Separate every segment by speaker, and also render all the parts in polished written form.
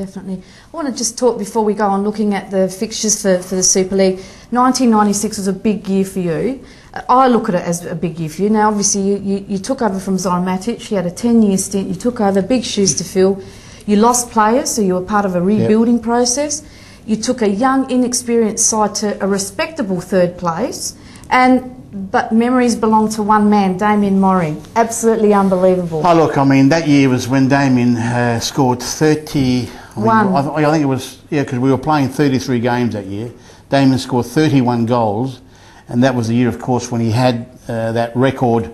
Speaker 1: Definitely. I want to just talk before we go on looking at the fixtures for the Super League. 1996 was a big year for you. I look at it as a big year for you. Now, obviously, you took over from Zoran Matic. You had a 10-year stint. You took over, big shoes to fill. You lost players, so you were part of a rebuilding process. You took a young, inexperienced side to a respectable third place. But memories belong to one man, Damien Murray. Absolutely unbelievable.
Speaker 2: Oh, look, I mean, that year was when Damien scored 31. I think it was, because we were playing 33 games that year. Damien scored 31 goals, and that was the year, of course, when he had that record,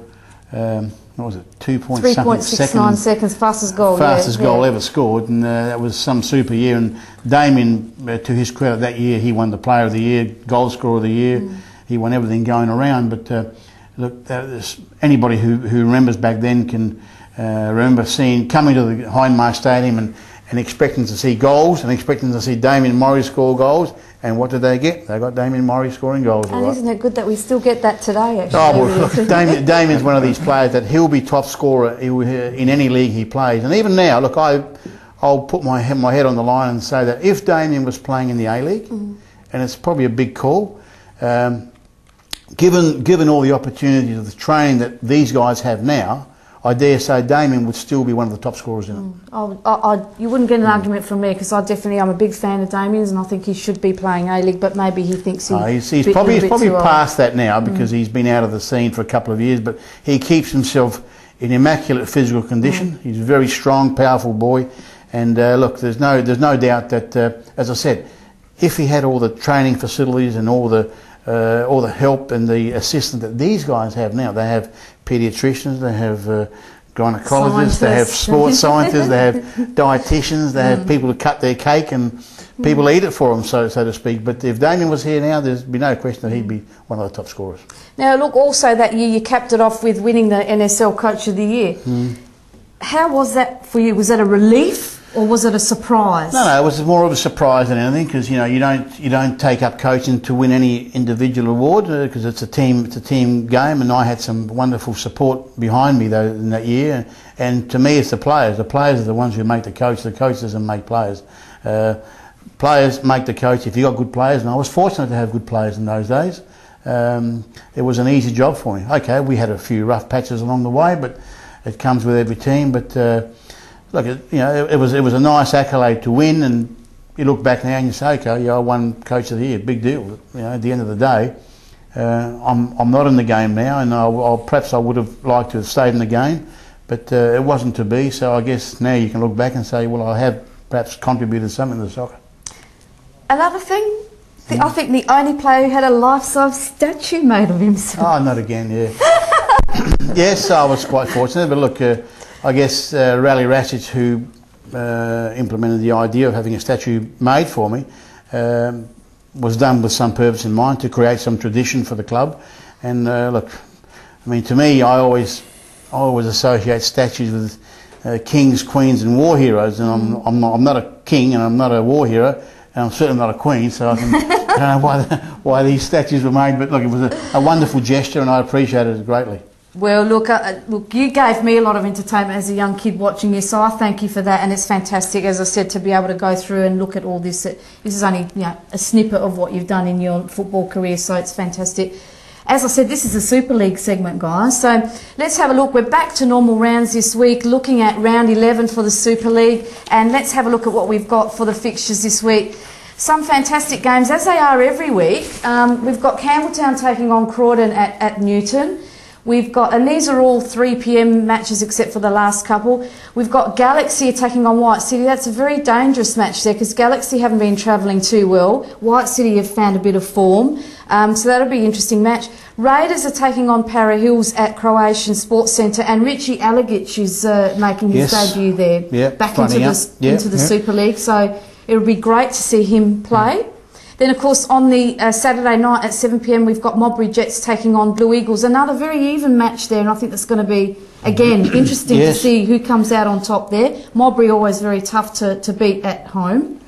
Speaker 2: what was it,
Speaker 1: 3.69 seconds, fastest goal.
Speaker 2: Fastest goal ever scored, and that was some super year. And Damien, to his credit, that year he won the Player of the Year, Goal Scorer of the Year. He won everything going around. But look, anybody who remembers back then can remember coming to the Hindmarsh Stadium and expecting to see goals and expecting to see Damien Murray score goals. And what did they get? They got Damien Murray scoring goals.
Speaker 1: And isn't it good that we still get that today, actually?
Speaker 2: Oh, well, look, Damien's one of these players that he'll be top scorer in any league he plays. And even now, look, I'll put my head on the line and say that if Damien was playing in the A-League, and it's probably a big call, given all the opportunities of the training that these guys have now, I dare say Damien would still be one of the top scorers in it.
Speaker 1: You wouldn't get an argument from me, because I'm a big fan of Damien's, and I think he should be playing A-League, but maybe he thinks
Speaker 2: he's probably past that now, because he's been out of the scene for a couple of years, but he keeps himself in immaculate physical condition. He's a very strong, powerful boy, and look, there's no doubt that, as I said, if he had all the training facilities and all the help and the assistance that these guys have now. They have paediatricians, they have gynecologists, they have sports scientists, they have dietitians, they have people to cut their cake and people eat it for them, so to speak. But if Damien was here now, there's be no question that he'd be one of the top scorers.
Speaker 1: Now, look, also that year you capped it off with winning the NSL Coach of the Year. How was that for you? Was that a relief? Or was it a surprise? No,
Speaker 2: it was more of a surprise than anything, because you don't take up coaching to win any individual award, because it's a team game, and I had some wonderful support behind me though in that year. And to me, it's the players. The players are the ones who make the coach. The coach doesn't make players. Players make the coach if you got good players, and I was fortunate to have good players in those days. It was an easy job for me. Okay, we had a few rough patches along the way, but it comes with every team. But look, it was a nice accolade to win, and you look back now and you say, okay, I won Coach of the Year, big deal. At the end of the day, I'm not in the game now, and perhaps I would have liked to have stayed in the game, but it wasn't to be. So I guess now you can look back and say, well, I have perhaps contributed something to soccer.
Speaker 1: Another thing, I think the only player who had a life-size statue made of himself.
Speaker 2: Oh, not again, yeah. Yes, I was quite fortunate, but look. I guess Rally Rasic, who implemented the idea of having a statue made for me, was done with some purpose in mind, to create some tradition for the club. And look, I mean, to me, I always associate statues with kings, queens, and war heroes. And I'm not a king, and I'm not a war hero, and I'm certainly not a queen. So I don't know why these statues were made. But look, it was a wonderful gesture, and I appreciated it greatly.
Speaker 1: Well, look, you gave me a lot of entertainment as a young kid watching you, so I thank you for that, and it's fantastic, as I said, to be able to go through and look at all this. This is only a snippet of what you've done in your football career, so it's fantastic. As I said, this is a Super League segment, guys, so let's have a look. We're back to normal rounds this week, looking at round 11 for the Super League, and let's have a look at what we've got for the fixtures this week. Some fantastic games, as they are every week. We've got Campbelltown taking on Crawdon at Newton. We've got, and these are all 3 p.m. matches except for the last couple. We've got Galaxy attacking on White City. That's a very dangerous match there, because Galaxy haven't been travelling too well. White City have found a bit of form. So that'll be an interesting match. Raiders are taking on Para Hills at Croatian Sports Centre, and Richie Alagic is making his debut there, back into the Super League. So it'll be great to see him play. Then, of course, on the Saturday night at 7 p.m, we've got Modbury Jets taking on Blue Eagles. Another very even match there, and I think that's going to be, again, interesting to see who comes out on top there. Modbury always very tough to beat at home.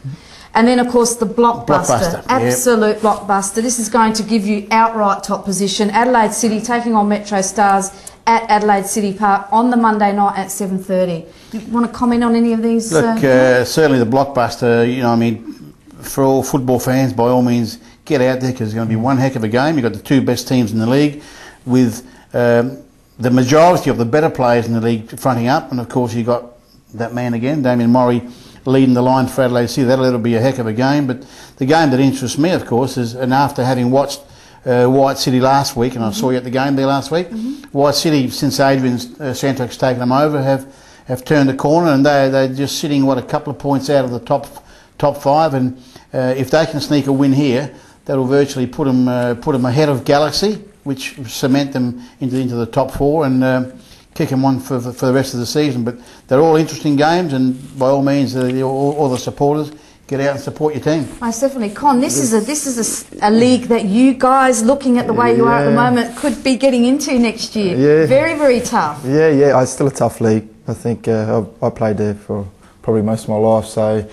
Speaker 1: And then, of course, the blockbuster.
Speaker 2: Blockbuster,
Speaker 1: Absolute blockbuster. This is going to give you outright top position. Adelaide City taking on Metro Stars at Adelaide City Park on the Monday night at 7:30. You want to comment on any of these?
Speaker 2: Look, certainly the blockbuster, you know, I mean, for all football fans, by all means, get out there because it's going to be one heck of a game. You've got the two best teams in the league with the majority of the better players in the league fronting up. And, of course, you've got that man again, Damien Murray, leading the line for Adelaide City. That'll be a heck of a game. But the game that interests me, of course, is, and after having watched White City last week, and I saw you at the game there last week, White City, since Adrian Santrek's taken them over, have turned the corner, and they're just sitting, a couple of points out of the top five. And if they can sneak a win here, that'll virtually put them ahead of Galaxy, which cement them into the top four, and kick them on for the rest of the season. But they're all interesting games, and by all means, all the supporters, get out and support your team.
Speaker 1: Most definitely. Con, this is a league that you guys, looking at the way you are at the moment, could be getting into next year.
Speaker 3: Yeah.
Speaker 1: Very, very tough.
Speaker 3: Yeah, it's still a tough league. I think I played there for probably most of my life, so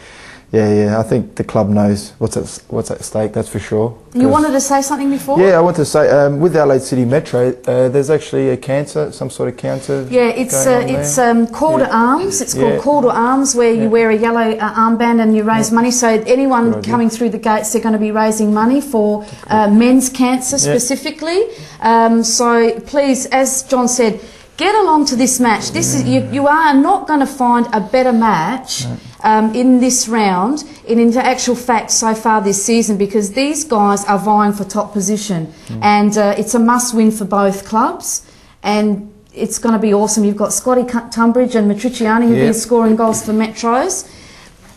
Speaker 3: yeah, I think the club knows what's at stake, that's for sure.
Speaker 1: You wanted to say something before?
Speaker 3: Yeah, I wanted to say, with Adelaide City Metro, there's actually some sort of cancer.
Speaker 1: Yeah, it's Call to Arms. It's called Call to Arms, where you wear a yellow armband and you raise money. So anyone coming through the gates, they're going to be raising money for men's cancer specifically. So please, as John said, get along to this match. This is you are not going to find a better match in this round, in actual fact, so far this season, because these guys are vying for top position, and it's a must-win for both clubs, and it's going to be awesome. You've got Scotty Tunbridge and Matriciani who've been scoring goals for Metros.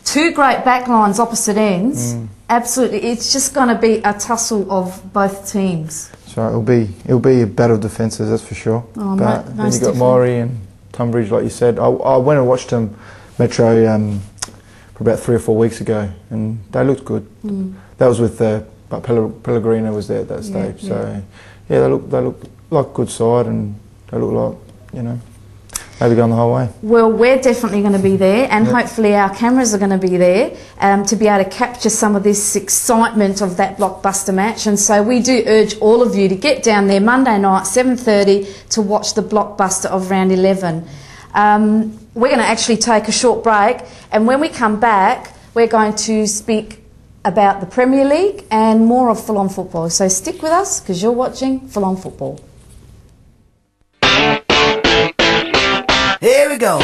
Speaker 1: Two great backlines opposite ends. Absolutely, it's just going to be a tussle of both teams.
Speaker 3: So it'll be a battle of defences, that's for sure.
Speaker 1: Oh,
Speaker 3: but then you got Maury and Tunbridge, like you said. I went and watched them Metro for about 3 or 4 weeks ago, and they looked good. That was with but Pellegrino was there at that stage. So yeah, they look like a good side, and they look like, maybe going the whole way.
Speaker 1: Well, we're definitely going to be there, and hopefully our cameras are going to be there to be able to capture some of this excitement of that blockbuster match. And so we do urge all of you to get down there Monday night, 7:30, to watch the blockbuster of round 11. We're going to actually take a short break, and when we come back, we're going to speak about the Premier League and more of full-on football. So stick with us, because you're watching full-on football.
Speaker 4: Here we go.